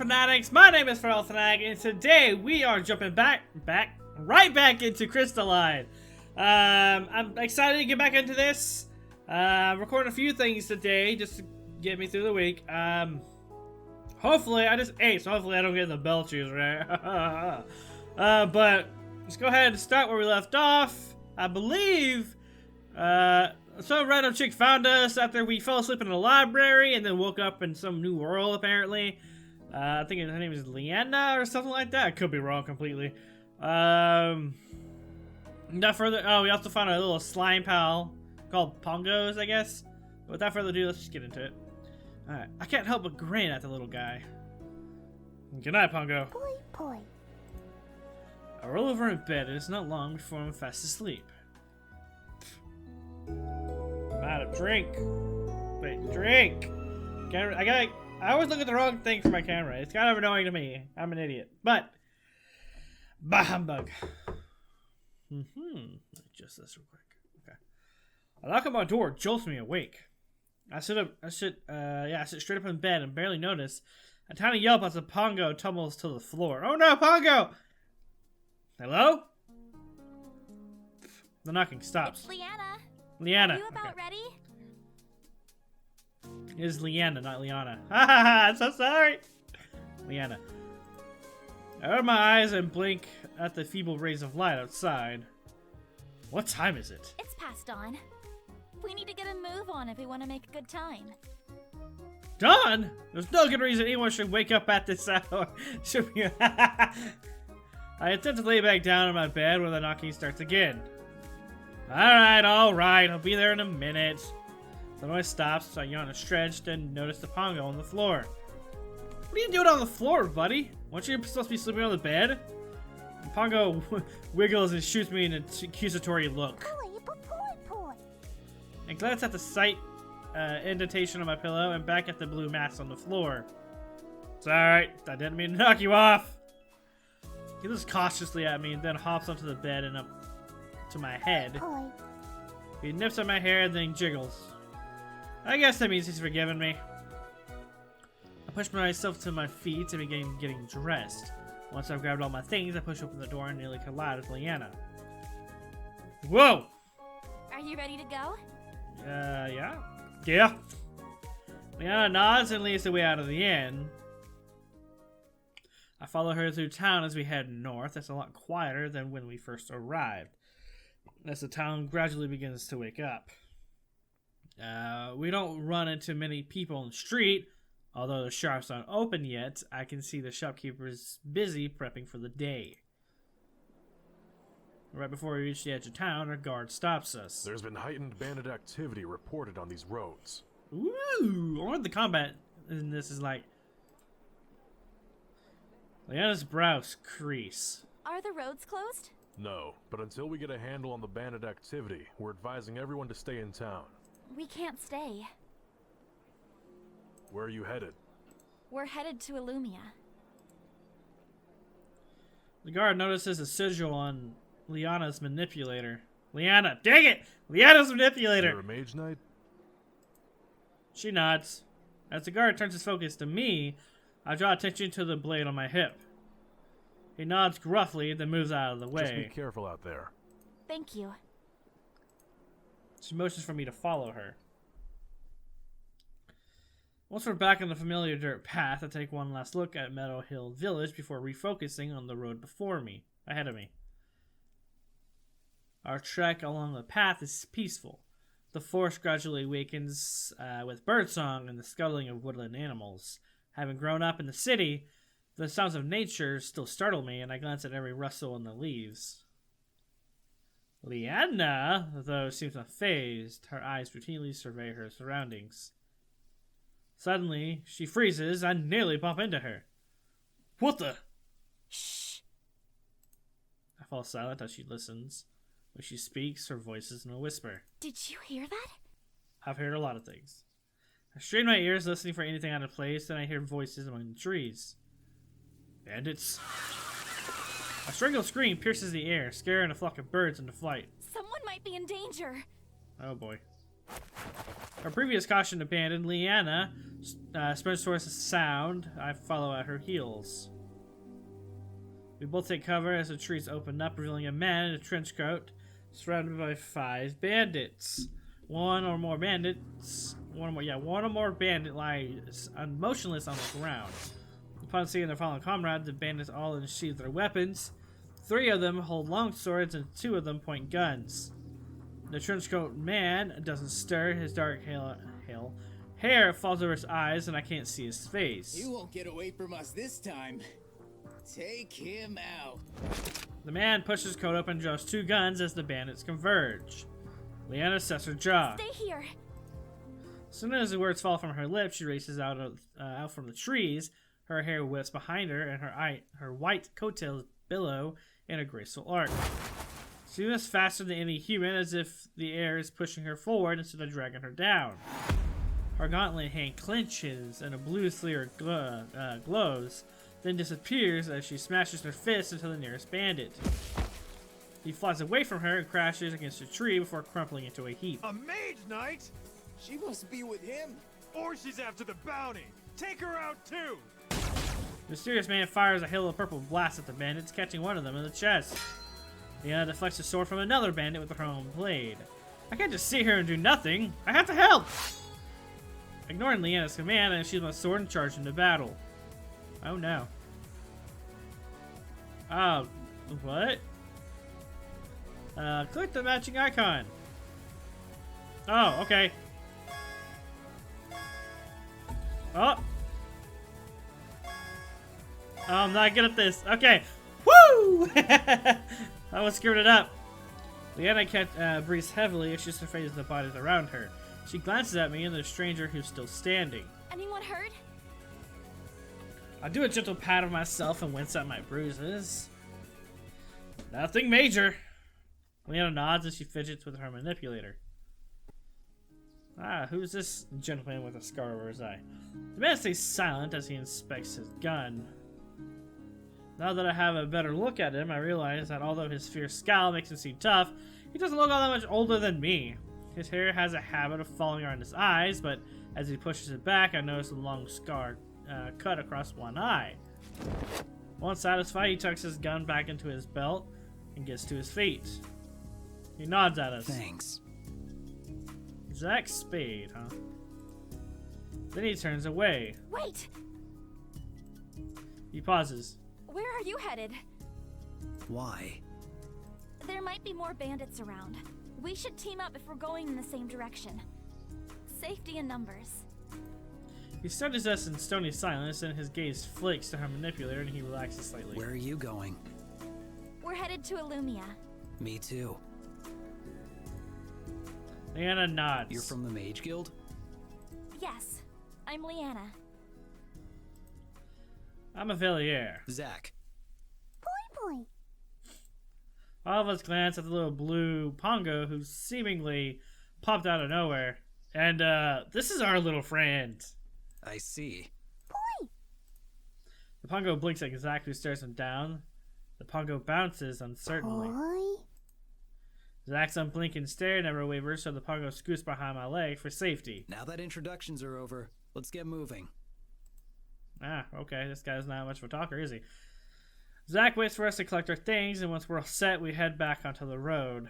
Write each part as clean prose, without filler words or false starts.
Fanatics. My name is Fanatic, and today we are jumping right back into Crystalline. I'm excited to get back into this. Recording a few things today just to get me through the week. Hopefully, I just ate, so hopefully I don't get the bell juice, right? But let's go ahead and start where we left off. I believe, some random chick found us after we fell asleep in a library and then woke up in some new world, apparently. I think her name is Leanna or something like that. I could be wrong completely. Not further. Oh, we also found a little slime pal called Pongos, I guess. But without further ado, let's just get into it. Alright, I can't help but grin at the little guy. Good night, Pongo. Boy. I roll over in bed and it's not long before I'm fast asleep. I'm out of drink. Wait, drink! Camera, I always look at the wrong thing for my camera. It's kind of annoying to me. I'm an idiot. But, bah humbug. Adjust this real quick. Okay. A knock on my door jolts me awake. I sit straight up in bed and barely notice a tiny yelp as a Pongo tumbles to the floor. Oh no, Pongo! Hello? The knocking stops. It's Leanna. Leanna. Are you about ready? It is Leanna, not Liana. Ha ha ha! I'm so sorry! Leanna. I open my eyes and blink at the feeble rays of light outside. What time is it? It's past dawn. We need to get a move on if we want to make a good time. Dawn? There's no good reason anyone should wake up at this hour. Should be. I attempt to lay back down in my bed when the knocking starts again. Alright, I'll be there in a minute. The noise stops, so I yawn and stretch, then notice the Pongo on the floor. What are you doing on the floor, buddy? Weren't you supposed to be sleeping on the bed? The Pongo wiggles and shoots me an accusatory look. I glance at the slight indentation on my pillow and back at the blue mass on the floor. It's alright, I didn't mean to knock you off. He looks cautiously at me and then hops onto the bed and up to my head. He nips at my hair and then jiggles. I guess that means he's forgiven me. I push myself to my feet and begin getting dressed. Once I've grabbed all my things, I push open the door and nearly collide with Leanna. Whoa! Are you ready to go? Yeah. Yeah. Leanna nods and leads the way out of the inn. I follow her through town as we head north. It's a lot quieter than when we first arrived, as the town gradually begins to wake up. We don't run into many people on the street. Although the shops aren't open yet, I can see the shopkeepers busy prepping for the day. Right before we reach the edge of town, our guard stops us. There's been heightened bandit activity reported on these roads. Ooh, I wonder what the combat in this is like. Leanna's brows crease. Are the roads closed? No, but until we get a handle on the bandit activity, we're advising everyone to stay in town. We can't stay. Where are you headed? We're headed to Illumia. The guard notices a sigil on Liana's manipulator. Leanna, dang it! Liana's manipulator! You're a mage knight? She nods. As the guard turns his focus to me, I draw attention to the blade on my hip. He nods gruffly, then moves out of the way. Just be careful out there. Thank you. She motions for me to follow her. Once we're back on the familiar dirt path, I take one last look at Meadow Hill Village before refocusing on the road ahead of me. Our trek along the path is peaceful. The forest gradually awakens with birdsong and the scuttling of woodland animals. Having grown up in the city, the sounds of nature still startle me, and I glance at every rustle in the leaves. Leanna, though, seems unfazed. Her eyes routinely survey her surroundings. Suddenly, she freezes and nearly bump into her. What the? Shh. I fall silent as she listens. When she speaks, her voice is in a whisper. Did you hear that? I've heard a lot of things. I strain my ears listening for anything out of place, then I hear voices among the trees. Bandits. A strangled scream pierces the air, scaring a flock of birds into flight. Someone might be in danger. Oh boy. Our previous caution abandoned, Leanna sprints towards the sound. I follow at her heels. We both take cover as the trees open up, revealing a man in a trench coat surrounded by 5 bandits. One or more bandit lies motionless on the ground. Upon seeing their fallen comrade, the bandits all unsheathe their weapons. 3 of them hold long swords and 2 of them point guns. The trenchcoat man doesn't stir. His dark hair falls over his eyes and I can't see his face. You won't get away from us this time. Take him out. The man pushes his coat up and draws 2 guns as the bandits converge. Leanna sets her jaw. Stay here. As soon as the words fall from her lips, she races out from the trees. Her hair whips behind her, and her white coattails billow in a graceful arc. She moves faster than any human, as if the air is pushing her forward instead of dragging her down. Her gauntlet hand clenches, and a blue flare glows, then disappears as she smashes her fist into the nearest bandit. He flies away from her and crashes against a tree before crumpling into a heap. A mage knight? She must be with him. Or she's after the bounty. Take her out too. The mysterious man fires a hail of purple blasts at the bandits, catching one of them in the chest. Leanna deflects a sword from another bandit with her own blade. I can't just sit here and do nothing. I have to help! Ignoring Leanna's command, I sheathe my sword and charge into battle. Oh no. Oh, what? Click the matching icon. Oh, okay. Oh. I'm not good at this. Okay. Woo! I was screwed it up. Leanna breathes heavily as she surveys the bodies around her. She glances at me and the stranger who's still standing. Anyone hurt? I do a gentle pat of myself and wince at my bruises. Nothing major. Leanna nods as she fidgets with her manipulator. Ah, who's this gentleman with a scar over his eye? The man stays silent as he inspects his gun. Now that I have a better look at him, I realize that although his fierce scowl makes him seem tough, he doesn't look all that much older than me. His hair has a habit of falling around his eyes, but as he pushes it back, I notice a long scar cut across one eye. Once satisfied, he tucks his gun back into his belt and gets to his feet. He nods at us. Thanks. ZACK Spade, huh? Then he turns away. Wait! He pauses. Where are you headed? Why? There might be more bandits around. We should team up if we're going in the same direction. Safety in numbers. He studies us in stony silence, and his gaze flicks to her manipulator, and he relaxes slightly. Where are you going? We're headed to Illumia. Me too. Leanna nods. You're from the Mage Guild? Yes, I'm Leanna. I'm a Villiers. ZACK. Boy. All of us glance at the little blue Pongo who seemingly popped out of nowhere. And, this is our little friend. I see. The Pongo blinks at ZACK, who stares him down. The Pongo bounces uncertainly. ZACK's unblinking stare never wavers, so the Pongo scoots behind my leg for safety. Now that introductions are over, let's get moving. Ah, okay, this guy's not much of a talker, is he? ZACK waits for us to collect our things, and once we're all set, we head back onto the road.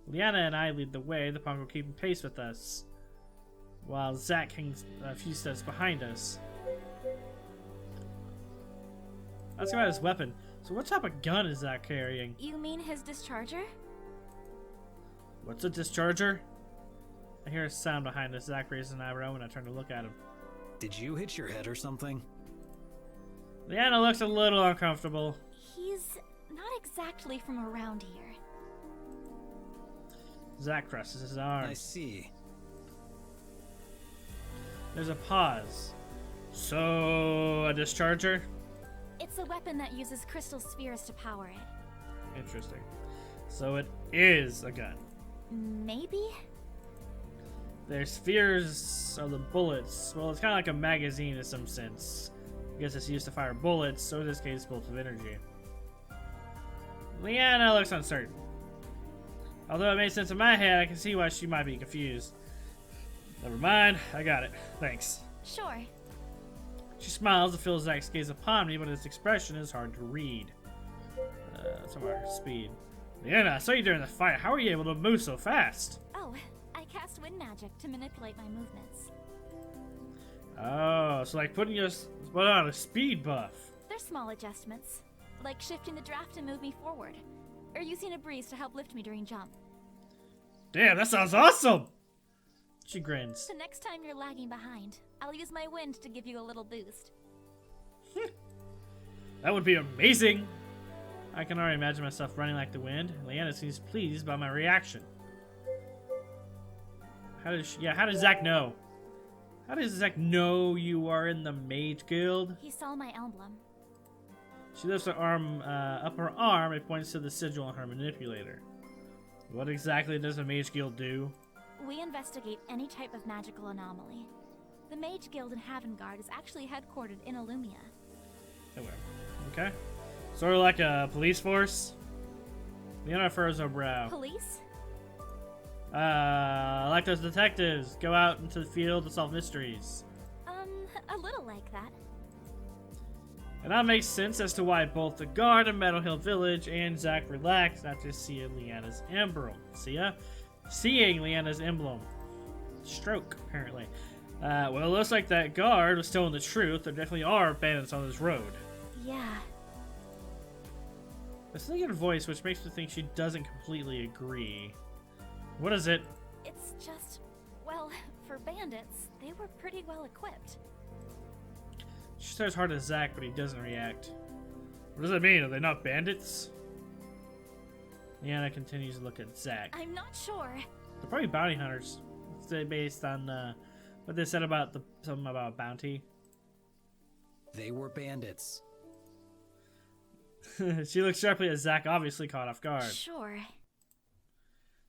Leanna and I lead the way, the Pongo keeping pace with us, while ZACK hangs a few steps behind us. Let's go at his weapon. So what type of gun is ZACK carrying? You mean his discharger? What's a discharger? I hear a sound behind us. ZACK raises an eyebrow when I turn to look at him. Did you hit your head or something? Leanna looks a little uncomfortable. He's not exactly from around here. ZACK crosses his arms. I see. There's a pause. So, a discharger? It's a weapon that uses crystal spheres to power it. Interesting. So it is a gun. Maybe? There's spheres of the bullets. Well, it's kind of like a magazine in some sense. I guess it's used to fire bullets, so in this case, bolts of energy. Leanna looks uncertain. Although it made sense in my head, I can see why she might be confused. Never mind, I got it. Thanks. Sure. She smiles to feel Zack's gaze upon me, but his expression is hard to read. Somewhere, speed. Leanna, I saw you during the fight. How are you able to move so fast? Oh, I cast wind magic to manipulate my movements. Oh, so like put on a speed buff. They're small adjustments, like shifting the draft to move me forward, or using a breeze to help lift me during jump. Damn, that sounds awesome! She grins. The next time you're lagging behind, I'll use my wind to give you a little boost. That would be amazing! I can already imagine myself running like the wind. Leanna seems pleased by my reaction. How does Zack know? How does Zack know you are in the Mage Guild? He saw my emblem. She lifts her arm, up her arm and points to the sigil on her manipulator. What exactly does a Mage Guild do? We investigate any type of magical anomaly. The Mage Guild in Havengard is actually headquartered in Illumia. Okay. Sort of like a police force? Leanna furrows her brow. Police? Like those detectives. Go out into the field to solve mysteries. A little like that. And that makes sense as to why both the guard in Meadow Hill Village and Zack relaxed after seeing Leanna's emblem. Seeing Leanna's emblem. Stroke, apparently. Well, it looks like that guard was telling the truth. There definitely are bandits on this road. Yeah. There's something in her voice which makes me think she doesn't completely agree. What is it? It's just, well, for bandits, they were pretty well equipped. She stares hard at Zack, but he doesn't react. What does that mean? Are they not bandits? Leanna continues to look at Zack. I'm not sure. They're probably bounty hunters. It's based on what they said about something about bounty. They were bandits. She looks sharply at Zack, obviously caught off guard. Sure.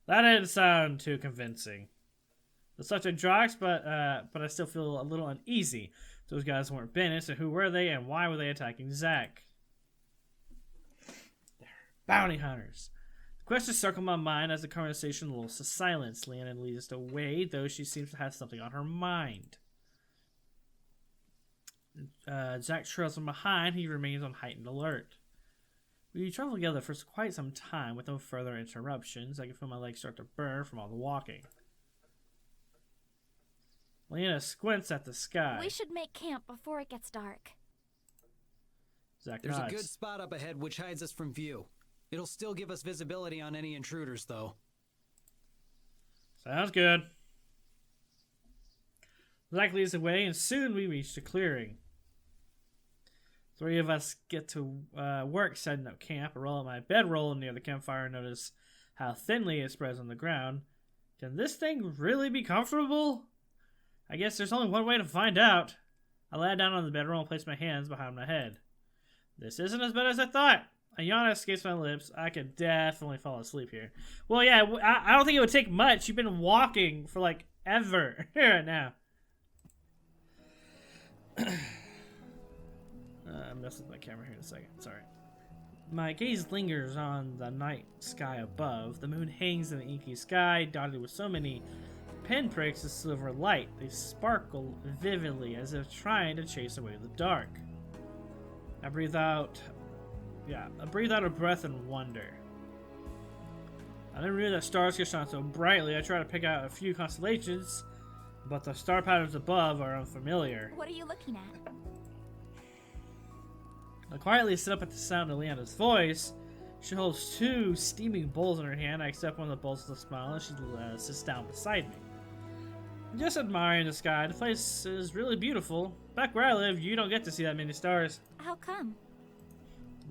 That didn't sound too convincing. The subject drops, but I still feel a little uneasy. Those guys weren't bandits, so who were they, and why were they attacking Zack? They're bounty hunters. The questions circle my mind as the conversation lulls to silence. Leanna leads the way, though she seems to have something on her mind. Zack trails from behind. He remains on heightened alert. We travel together for quite some time with no further interruptions. I can feel my legs start to burn from all the walking. Leanna squints at the sky. We should make camp before it gets dark. Zack There's nods. a good spot up ahead which hides us from view. It'll still give us visibility on any intruders, though. Sounds good. Zack leads the way, and soon we reach the clearing. Three of us get to work setting up camp. I roll out my bedroll near the campfire and notice how thinly it spreads on the ground. Can this thing really be comfortable? I guess there's only one way to find out. I lie down on the bedroll and place my hands behind my head. This isn't as bad as I thought. A yawn escapes my lips. I could definitely fall asleep here. Well, yeah, I don't think it would take much. You've been walking for like ever right now. I'm messing with my camera here in a second. Sorry. My gaze lingers on the night sky above. The moon hangs in the inky sky, dotted with so many pinpricks of silver light. They sparkle vividly as if trying to chase away the dark. I breathe out a breath in wonder. I never knew that stars could shine so brightly. I try to pick out a few constellations, but the star patterns above are unfamiliar. What are you looking at? I quietly sit up at the sound of Leanna's voice. She holds two steaming bowls in her hand. I accept one of the bowls with a smile, and she sits down beside me. I'm just admiring the sky. The place is really beautiful. Back where I live, you don't get to see that many stars. How come?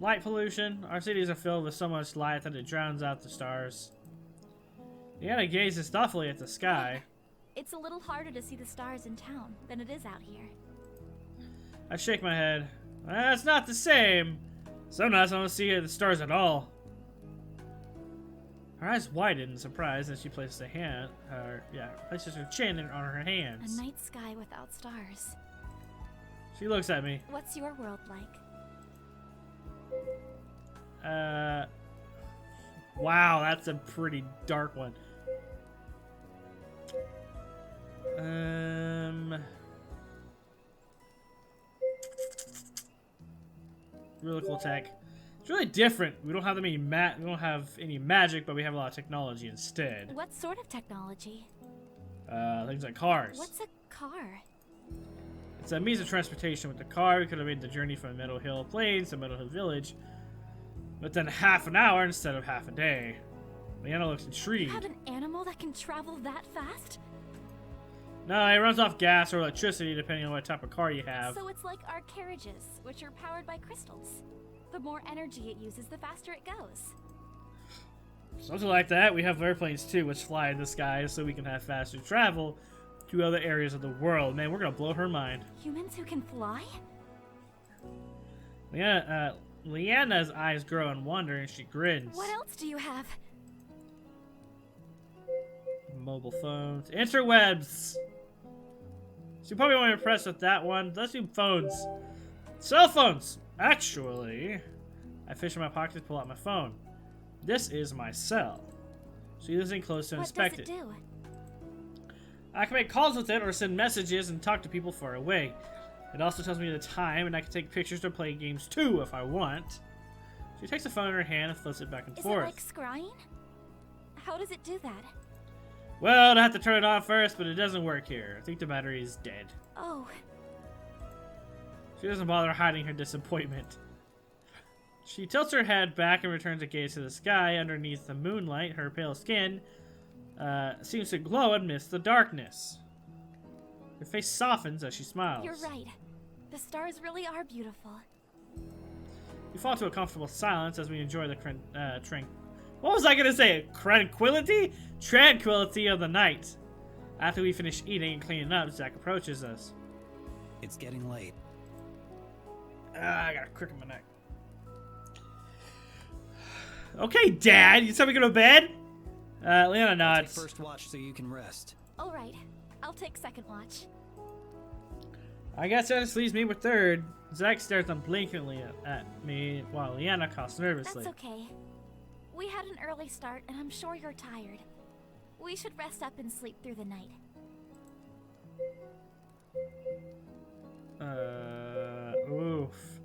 Light pollution. Our cities are filled with so much light that it drowns out the stars. Leanna gazes thoughtfully at the sky. It's a little harder to see the stars in town than it is out here. I shake my head. That's not the same. Some nights I don't see the stars at all. Her eyes widen in surprise as she places places her chin on her hands. A night sky without stars. She looks at me. What's your world like? Wow, that's a pretty dark one. Really cool tech. It's really different. We don't have any magic, but we have a lot of technology instead. What sort of technology? Things like cars. What's a car? It's a means of transportation. With the car, we could have made the journey from Meadow Hill Plains to Meadow Hill Village, but then half an hour instead of half a day. Leanna looks You intrigued. have an animal that can travel that fast? No, it runs off gas or electricity depending on what type of car you have. So it's like our carriages, which are powered by crystals. The more energy it uses, the faster it goes. Something like that. We have airplanes too, which fly in the sky so we can have faster travel to other areas of the world. Man, we're gonna blow her mind. Humans who can fly? Leanna's eyes grow in wonder and she grins. What else do you have? Mobile phones. Interwebs! So you probably won't impressed with that one. Let's do phones. Cell phones! Actually, I fish in my pocket to pull out my phone. This is my cell. So you listen close to inspect What does it do? I can make calls with it or send messages and talk to people far away. It also tells me the time, and I can take pictures or play games too if I want. She takes the phone in her hand and flips it back and Is forth. it like scrying? How does it do that? Well, I have to turn it on first, but it doesn't work here. I think the battery is dead. Oh, She doesn't bother hiding her disappointment. She tilts her head back and returns to gaze to the sky. Underneath the moonlight, her pale skin seems to glow amidst the darkness. Her face softens as she smiles. you're right. The stars really are beautiful. We fall to a comfortable silence as we enjoy the what was I gonna say? Tranquility? Tranquility of the night. After we finish eating and cleaning up, Zack approaches us. It's getting late. I got a crick in my neck. Okay, Dad, you tell me to go to bed? Leanna Take nods. first watch so you can rest. All right, I'll take second watch. I guess that just leaves me with third. Zack stares unblinkingly at me while Leanna coughs nervously. That's okay. We had an early start, and I'm sure you're tired. We should rest up and sleep through the night. Oof.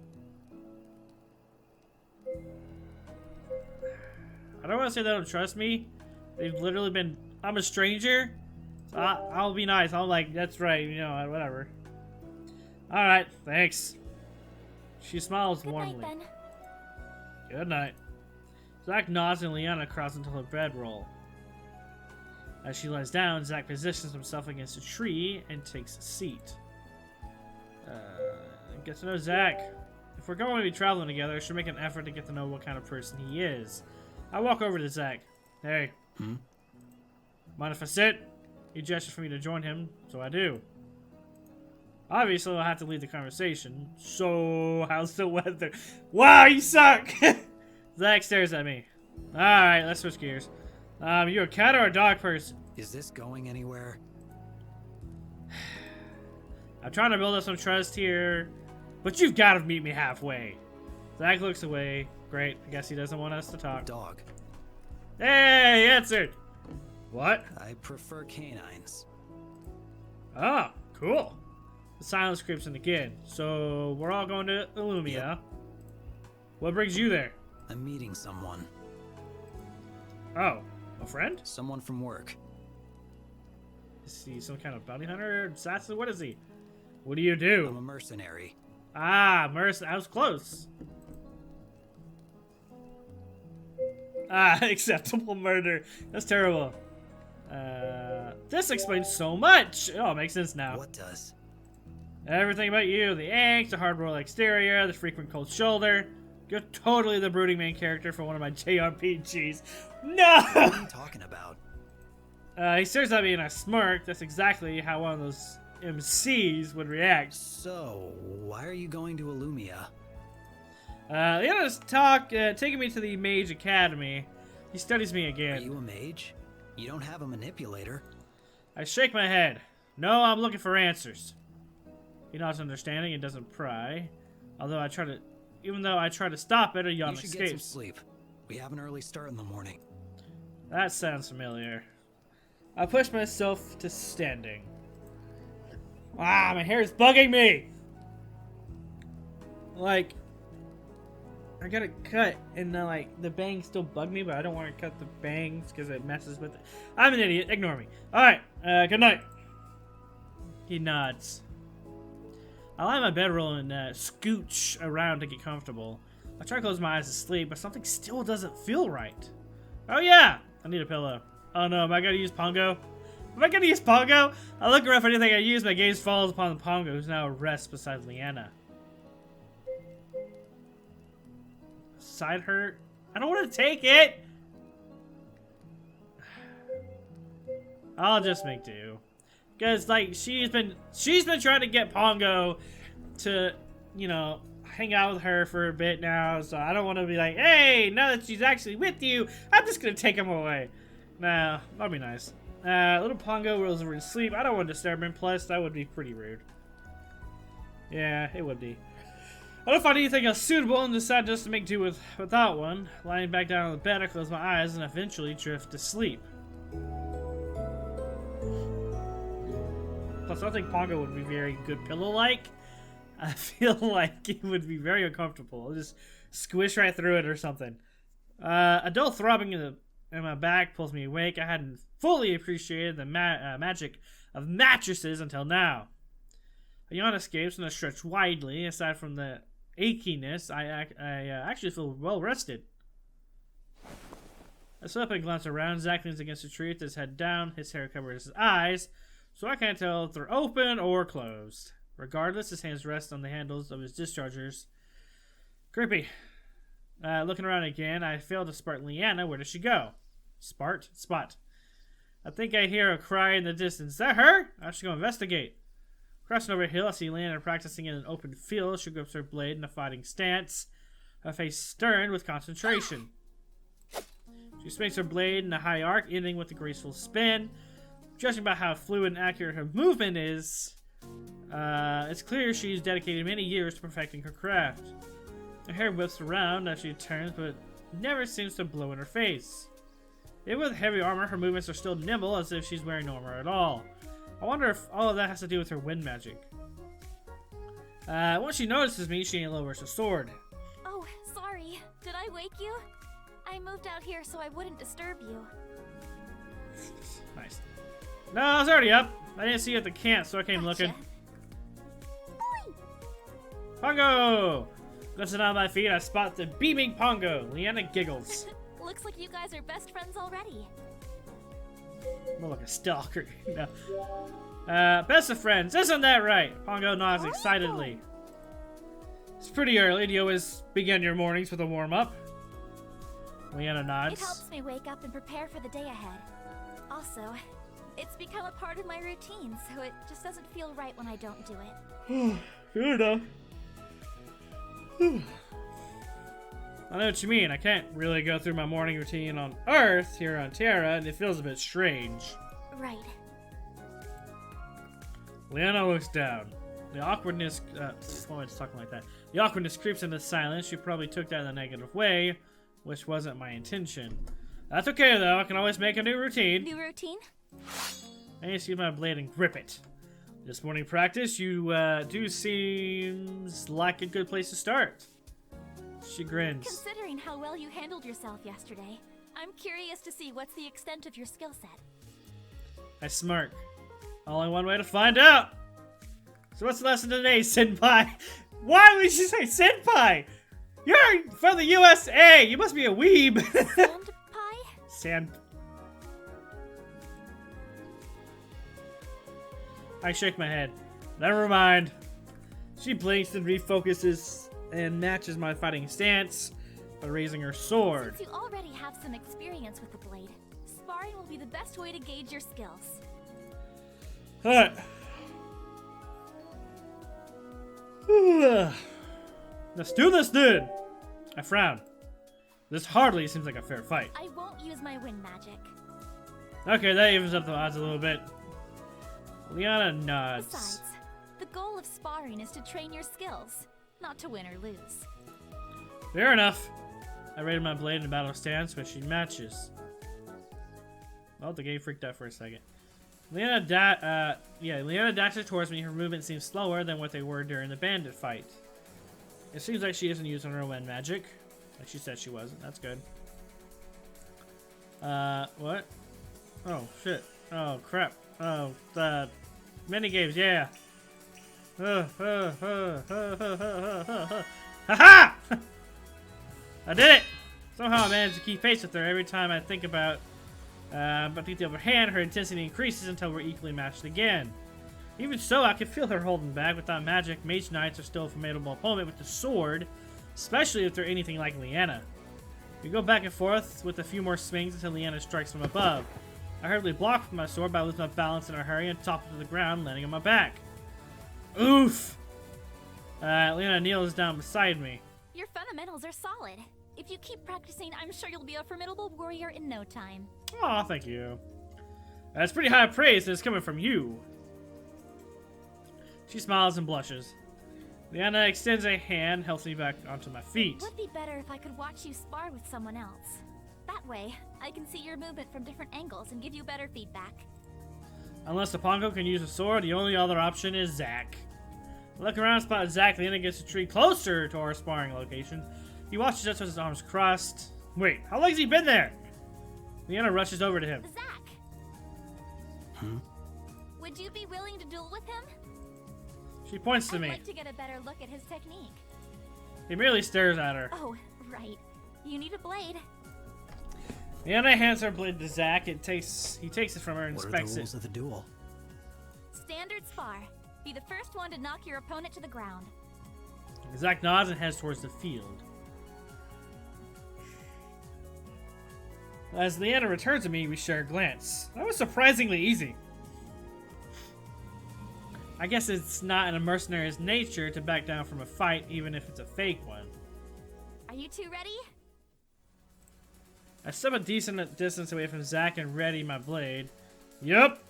I don't want to say they don't trust me. They've literally been. I'm a stranger. So I'll be nice. I'm like, that's right, you know, whatever. Alright, thanks. She smiles Good warmly. night, then. Good night. Zack nods and Leanna crosses into her bedroll. As she lies down, Zack positions himself against a tree and takes a seat. Get to know Zack. If we're going to be traveling together, I should make an effort to get to know what kind of person he is. I walk over to Zack. Hey. Mind if I sit? He gestures for me to join him, so I do. Obviously, I'll have to lead the conversation. So, how's the weather? Wow, you suck! Zack stares at me. Alright, let's switch gears. You a cat or a dog person? Is this going anywhere? I'm trying to build up some trust here, but you've got to meet me halfway. Zack looks away. Great, I guess he doesn't want us to talk. Dog. Hey, he answered! What? I prefer canines. Ah, cool. The silence creeps in again. So, we're all going to Illumia. Yep. What brings you there? I'm meeting someone. Oh, a friend? Someone from work. Is he some kind of bounty hunter? Assassin? What is he? What do you do? I'm a mercenary. Ah, I was close. Ah, acceptable murder. That's terrible. This explains so much. Oh, it makes sense now. What does? Everything about you. The angst, the hard-boiled exterior, the frequent cold shoulder. You're totally the brooding main character for one of my JRPGs. No! What are you talking about? He stares at me and I smirk. That's exactly how one of those MCs would react. So, why are you going to Illumia? Leonard's taking me to the Mage Academy. He studies me Are again. you a mage? You don't have a manipulator. I shake my head. No, I'm looking for answers. He nods understanding and doesn't pry. Although even though I try to stop it, a yawn You should get some escapes. sleep. We have an early start in the morning. That sounds familiar. I push myself to standing. Ah, my hair is bugging me! Like, I got it cut, and like, the bangs still bug me, but I don't want to cut the bangs because it messes with it. I'm an idiot. Ignore me. Alright, good night. He nods. I lie in my bedroll and scooch around to get comfortable. I try to close my eyes to sleep, but something still doesn't feel right. Oh yeah! I need a pillow. Oh no, am I gonna use Pongo? Am I gonna use Pongo? I look around for anything I use, my gaze falls upon the Pongo, who's now rests beside Leanna. Side hurt? I don't want to take it! I'll just make do. Because, like, she's been trying to get Pongo to, you know, hang out with her for a bit now, so I don't want to be like, hey, now that she's actually with you, I'm just going to take him away. No, that'd be nice. Little Pongo rolls over to sleep. I don't want to disturb him, plus that would be pretty rude. Yeah, it would be. I don't find anything else suitable and decide just to make do without one. Lying back down on the bed, I close my eyes and eventually drift to sleep. Plus, I think Pongo would be very good pillow-like. I feel like it would be very uncomfortable. I'll just squish right through it or something. A dull throbbing in my back pulls me awake. I hadn't fully appreciated the magic of mattresses until now. A yawn escapes and I stretch widely. Aside from the achiness, I actually feel well rested. I sit up and glance around. Zack leans against a tree with his head down. His hair covers his eyes, so I can't tell if they're open or closed. Regardless, his hands rest on the handles of his dischargers. Creepy. Looking around again, I fail to spot Leanna. Where does she go? Spot. I think I hear a cry in the distance. Is that her? I should go investigate. Crossing over a hill, I see Leanna practicing in an open field. She grips her blade in a fighting stance, her face stern with concentration. She swings her blade in a high arc, ending with a graceful spin. Judging by how fluid and accurate her movement is, it's clear she's dedicated many years to perfecting her craft. Her hair whips around as she turns, but never seems to blow in her face. Even with heavy armor, her movements are still nimble, as if she's wearing no armor at all. I wonder if all of that has to do with her wind magic. Once she notices me, she lowers her sword. Oh, sorry. Did I wake you? I moved out here so I wouldn't disturb you. Nice. No, I was already up. I didn't see you at the camp, so I came looking. Pongo! Lifting on my feet, I spot the beaming Pongo. Leanna giggles. Looks like you guys are best friends already. More like a stalker. No. Best of friends, isn't that right? Pongo nods excitedly. It's pretty early. Do you always begin your mornings with a warm-up? Leanna nods. It helps me wake up and prepare for the day ahead. Also, it's become a part of my routine, so it just doesn't feel right when I don't do it. Fair enough. I know what you mean. I can't really go through my morning routine on Earth here on Terra, and it feels a bit strange. Right. Leanna looks down. The awkwardness, why am I talking like that? The awkwardness creeps into silence. She probably took that in a negative way, which wasn't my intention. That's okay though. I can always make a new routine. New routine? I need to use my blade and grip it. This morning practice, you do seems like a good place to start. She grins. Considering how well you handled yourself yesterday, I'm curious to see what's the extent of your skill set. I smirk. Only one way to find out. So what's the lesson today, Senpai? Why would you say Senpai? You're from the USA. You must be a weeb. Sand pie? Sand. I shake my head. Never mind. She blinks and refocuses and matches my fighting stance by raising her sword. Since you already have some experience with the blade, sparring will be the best way to gauge your skills. Alright. Let's do this then! I frown. This hardly seems like a fair fight. I won't use my wind magic. Okay, that evens up the odds a little bit. Leanna nods. Besides, the goal of sparring is to train your skills, not to win or lose. Fair enough. I rated my blade in a battle stance, which she matches. Well, the game freaked out for a second. Leanna dashes towards me. Her movement seems slower than what they were during the bandit fight. It seems like she isn't using her wind magic. Like she said she wasn't. That's good. What? Oh, shit. Oh, crap. Oh, the minigames, yeah. Ha-ha! I did it! Somehow I managed to keep pace with her every time I think about but the other hand, her intensity increases until we're equally matched again. Even so, I can feel her holding back. Without magic, Mage Knights are still a formidable opponent with the sword, especially if they're anything like Leanna. We go back and forth with a few more swings until Leanna strikes from above. I hurriedly block with my sword, but I lose my balance in a hurry and topple to the ground, landing on my back. Oof! Leanna kneels down beside me. Your fundamentals are solid. If you keep practicing, I'm sure you'll be a formidable warrior in no time. Aw, thank you. That's pretty high praise, and it's coming from you. She smiles and blushes. Leanna extends a hand, helps me back onto my feet. It would be better if I could watch you spar with someone else. That way, I can see your movement from different angles and give you better feedback. Unless the Pongo can use a sword, the only other option is ZACK. I look around and spot ZACK. Leanna gets a tree closer to our sparring location. He watches us with his arms crossed. Wait, how long has he been there? Leanna rushes over to him. ZACK! Would you be willing to duel with him? She points to I'd me. like to get a better look at his technique. He merely stares at her. Oh, right. You need a blade. Leanna hands her blade to ZACK. He takes it from her and What are the inspects rules it. of the duel? Standard spar. Be the first one to knock your opponent to the ground. ZACK nods and heads towards the field. As Leanna returns to me, we share a glance. That was surprisingly easy. I guess it's not in a mercenary's nature to back down from a fight, even if it's a fake one. Are you two ready? I step a decent distance away from ZACK and ready my blade. Yup!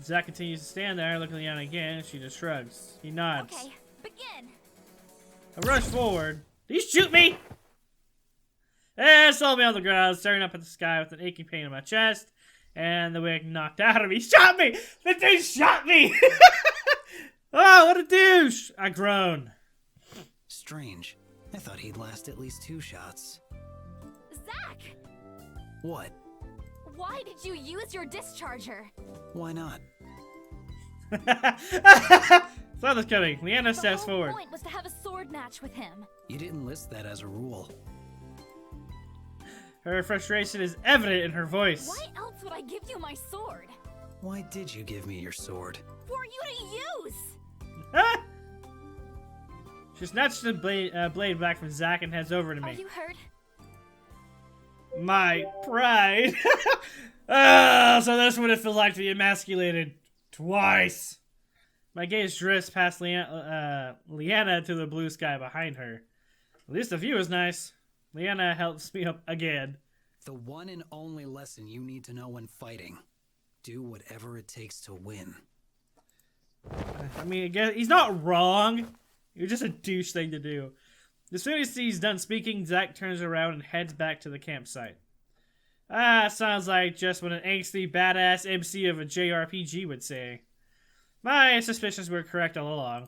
ZACK continues to stand there, looking at Leanna again. She just shrugs. He nods. Okay, begin! I rush forward. Did he shoot me? And saw me on the ground, staring up at the sky with an aching pain in my chest, and the wig knocked out of me. Shot me! The dude shot me! Oh, what a douche! I groan. Strange. I thought he'd last at least 2 shots. ZACK! What? Why did you use your discharger? Why not? Saw this coming. Leanna The steps whole forward. point was to have a sword match with him. You didn't list that as a rule. Her frustration is evident in her voice. Why else would I give you my sword? Why did you give me your sword? For you to use! She snatches the blade back from ZACK and heads over to Are me. you hurt? My pride. Ah, so that's what it feels like to be emasculated. Twice. My gaze drifts past Leanna to the blue sky behind her. At least the view is nice. Leanna helps me up again. The one and only lesson you need to know when fighting. Do whatever it takes to win. I mean, I guess he's not wrong. It was just a douche thing to do. As soon as he's done speaking, ZACK turns around and heads back to the campsite. Ah, sounds like just what an angsty, badass MC of a JRPG would say. My suspicions were correct all along.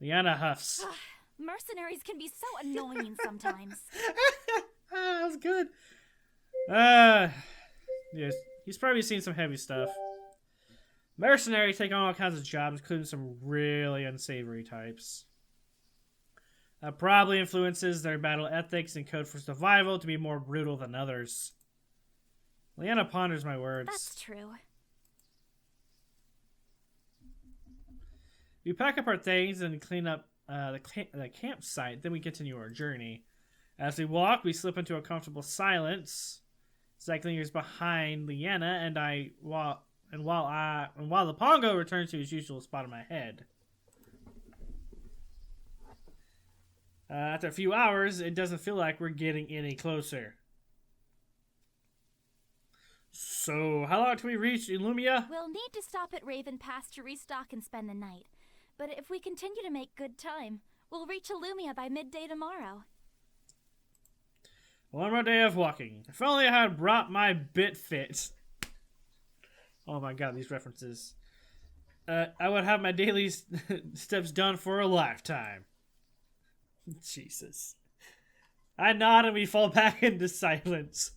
Leanna huffs. Mercenaries can be so annoying sometimes. That was good. Yes, he's probably seen some heavy stuff. Mercenaries take on all kinds of jobs, including some really unsavory types. That probably influences their battle ethics and code for survival to be more brutal than others. Leanna ponders my words. That's true. We pack up our things and clean up the campsite, then we continue our journey. As we walk, we slip into a comfortable silence. ZACK lingers behind Leanna, while the Pongo returns to his usual spot in my head. After a few hours, it doesn't feel like we're getting any closer. So, how long till we reach Illumia? We'll need to stop at Raven Pass to restock and spend the night. But if we continue to make good time, we'll reach Illumia by midday tomorrow. One more day of walking. If only I had brought my bit fit. Oh my god, these references. I would have my daily steps done for a lifetime. Jesus. I nod and we fall back into silence.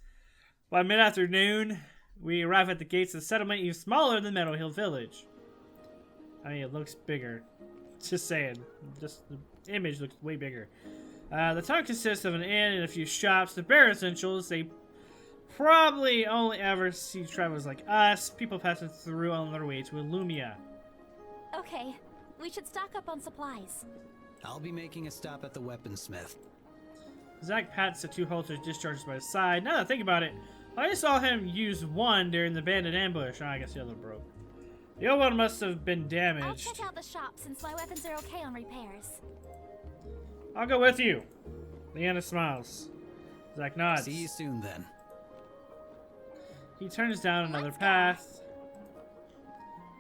By mid-afternoon, we arrive at the gates of the settlement, even smaller than Meadow Hill Village. I mean, it looks bigger. Just saying. Just the image looks way bigger. The town consists of an inn and a few shops. The bare essentials. They probably only ever see travelers like us, people passing through on their way to Illumia. Okay, we should stock up on supplies. I'll be making a stop at the weaponsmith. Zack pats the 2 holsters discharged by his side. Now that I think about it, I just saw him use one during the bandit ambush. Oh, I guess the other broke. The old one must have been damaged. I'll check out the shop since my weapons are okay on repairs. I'll go with you. Leanna smiles. Zack nods. See you soon then. He turns down another path.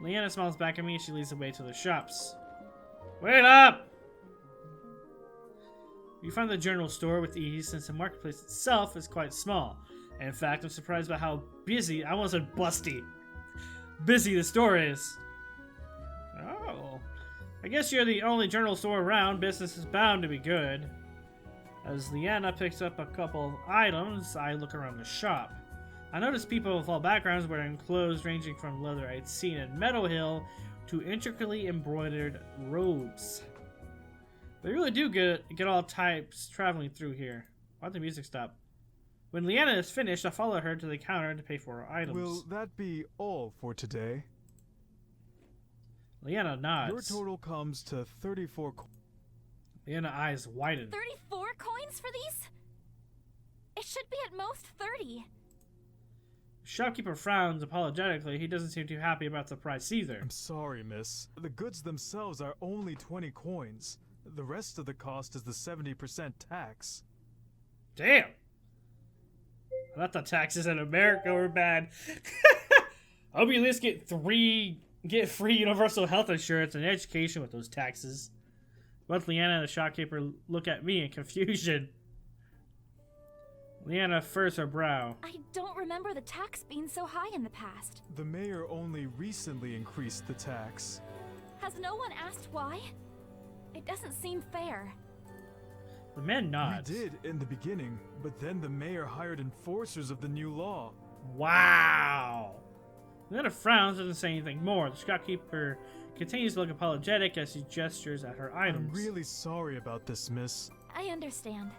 Leanna smiles back at me and she leads the way to the shops. Wait up! You find the general store with ease since the marketplace itself is quite small. In fact, I'm surprised by how busy, I almost said busty, busy the store is. Oh. I guess you're the only general store around. Business is bound to be good. As Leanna picks up a couple items, I look around the shop. I notice people with all backgrounds wearing clothes ranging from leather I'd seen in Meadow Hill to intricately embroidered robes. They really do get all types traveling through here. Why'd the music stop? When Leanna is finished, I follow her to the counter to pay for her items. Will that be all for today? Leanna nods. Your total comes to 34 Leanna's eyes widen. 34 coins for these? It should be at most 30. Shopkeeper frowns apologetically. He doesn't seem too happy about the price either. I'm sorry, miss. The goods themselves are only 20 coins. The rest of the cost is the 70% tax. Damn! I thought the taxes in America were bad. I hope you at least get free universal health insurance and education with those taxes. Both Leanna and the shopkeeper look at me in confusion. Leanna furrows her brow. I don't remember the tax being so high in the past. The mayor only recently increased the tax. Has no one asked why? It doesn't seem fair. The man nods. We did in the beginning, but then the mayor hired enforcers of the new law. Wow! Leanna frowns and doesn't say anything more. The shopkeeper continues to look apologetic as he gestures at her items. I'm really sorry about this, miss. I understand.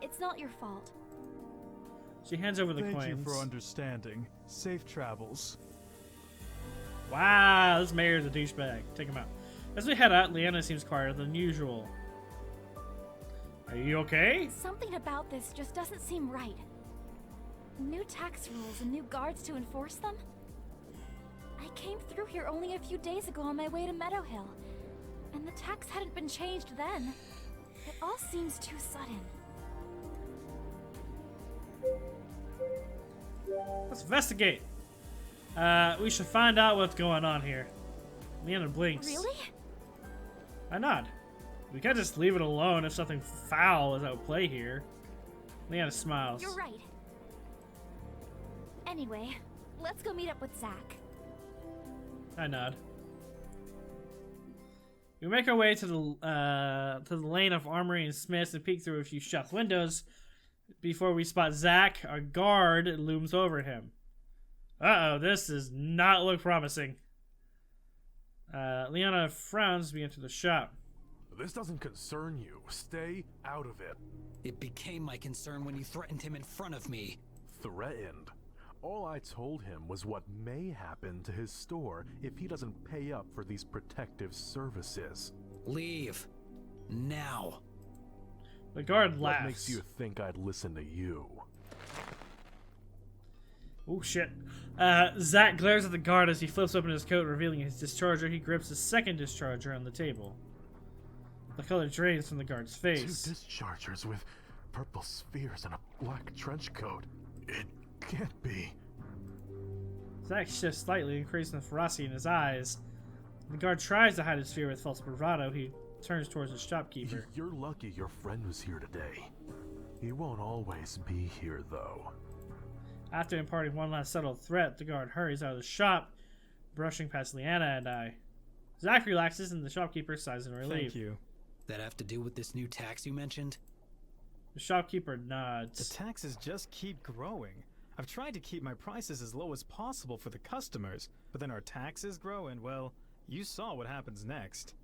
It's not your fault. She hands over the coins. Thank you for understanding. Safe travels. Wow, this mayor's a douchebag. Take him out. As we head out, Leanna seems quieter than usual. Are you okay? Something about this just doesn't seem right. New tax rules and new guards to enforce them? I came through here only a few days ago on my way to Meadow Hill, and the tax hadn't been changed then. It all seems too sudden. Let's investigate. We should find out what's going on here. Leanna blinks. Really? I nod. We can't just leave it alone if something foul is at play here. Leanna smiles. You're right. Anyway, let's go meet up with ZACK. I nod. We make our way to the lane of armory and smiths and peek through a few shop windows before we spot ZACK. Our guard looms over him. Uh-oh, this does not look promising. Leanna frowns as we enter the shop. This doesn't concern you. Stay out of it. It became my concern when you threatened him in front of me. Threatened? All I told him was what may happen to his store if he doesn't pay up for these protective services. Leave. Now. The guard laughs. What makes you think I'd listen to you? Oh shit. ZACK glares at the guard as he flips open his coat, revealing his discharger. He grips his second discharger on the table. The color drains from the guard's face. 2 dischargers with purple spheres and a black trench coat. It can't be. ZACK shifts slightly, increasing the ferocity in his eyes. The guard tries to hide his fear with false bravado. He turns towards the shopkeeper. You're lucky your friend was here today. He won't always be here, though. After imparting one last subtle threat, the guard hurries out of the shop. brushing past Leanna and I. Zack relaxes and the shopkeeper sighs in relief. Thank you. That have to do with this new tax you mentioned? The shopkeeper The nods. taxes just keep growing. I've tried to keep my prices as low as possible for the customers, but then our taxes grow and, well, you saw what happens next.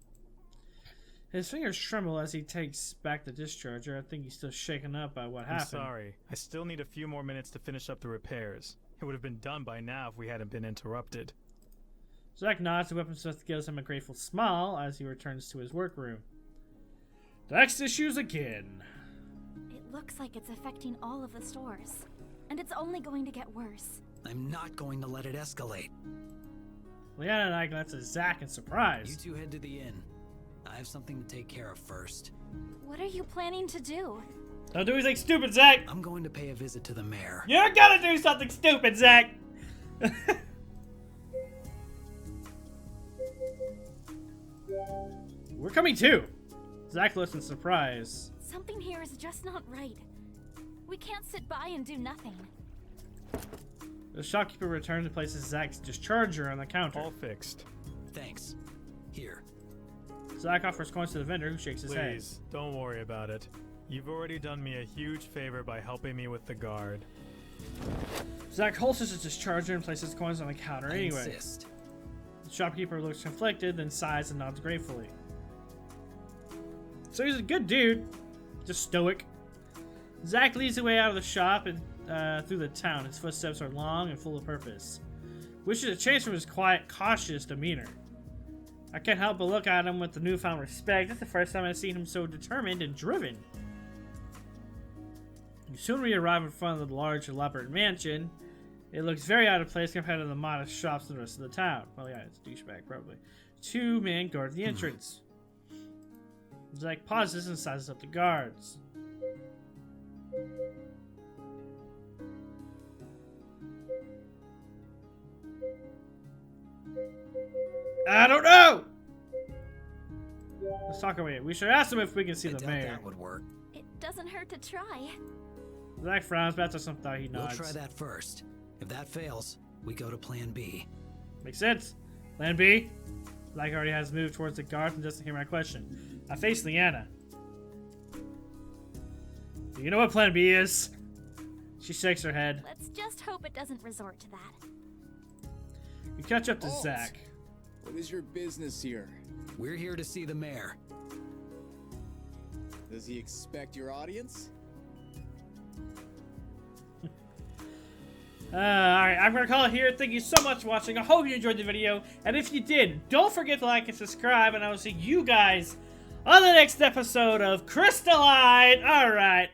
His fingers tremble as he takes back the discharger. I think he's still shaken up by what I'm happened. sorry. I still need a few more minutes to finish up the repairs. It would have been done by now if we hadn't been interrupted. Zack nods. The weaponsmith gives him a grateful smile as he returns to his workroom. Tax issues again. It looks like it's affecting all of the stores. And it's only going to get worse. I'm not going to let it escalate. Leanna and I glance at Zack in surprise. You two head to the inn. I have something to take care of first. What are you planning to do? Don't do anything stupid, Zack! I'm going to pay a visit to the mayor. You're gonna do something stupid, Zack! We're coming too! Zack looks in surprise. Something here is just not right. We can't sit by and do nothing. The shopkeeper returns and places Zack's discharger on the counter. All fixed. Thanks. Here. Zack offers coins to the vendor, who shakes his head. Please, don't worry about it. You've already done me a huge favor by helping me with the guard. Zack holsters his discharger and places coins on the counter I anyway. insist. The shopkeeper looks conflicted, then sighs and nods gratefully. So he's a good dude, just stoic. Zack leads the way out of the shop and through the town. His footsteps are long and full of purpose, which is a change from his quiet, cautious demeanor. I can't help but look at him with the newfound respect. It's the first time I've seen him so determined and driven. Soon we arrive in front of the large, elaborate mansion. It looks very out of place compared to the modest shops in the rest of the town. Well, yeah, it's a douchebag, probably. 2 men guard the entrance. Zack pauses and sizes up the guards. I don't know! Let's talk about it. We should ask him if we can see I the doubt mayor. that would work. It doesn't hurt to try. Zack frowns, but after some thought, he We'll nods. try that first. If that fails, we go to plan B. Makes sense. Plan B? Zack already has moved towards the guards and doesn't hear my question. I face Leanna. Do you know what plan B is? She shakes her head. Let's just hope it doesn't resort to that. We catch up to Halt! Zack. What is your business here? We're here to see the mayor. Does he expect your audience? Alright, I'm gonna call it here. Thank you so much for watching. I hope you enjoyed the video. And if you did, don't forget to like and subscribe. And I will see you guys on the next episode of Crystalline. Alright.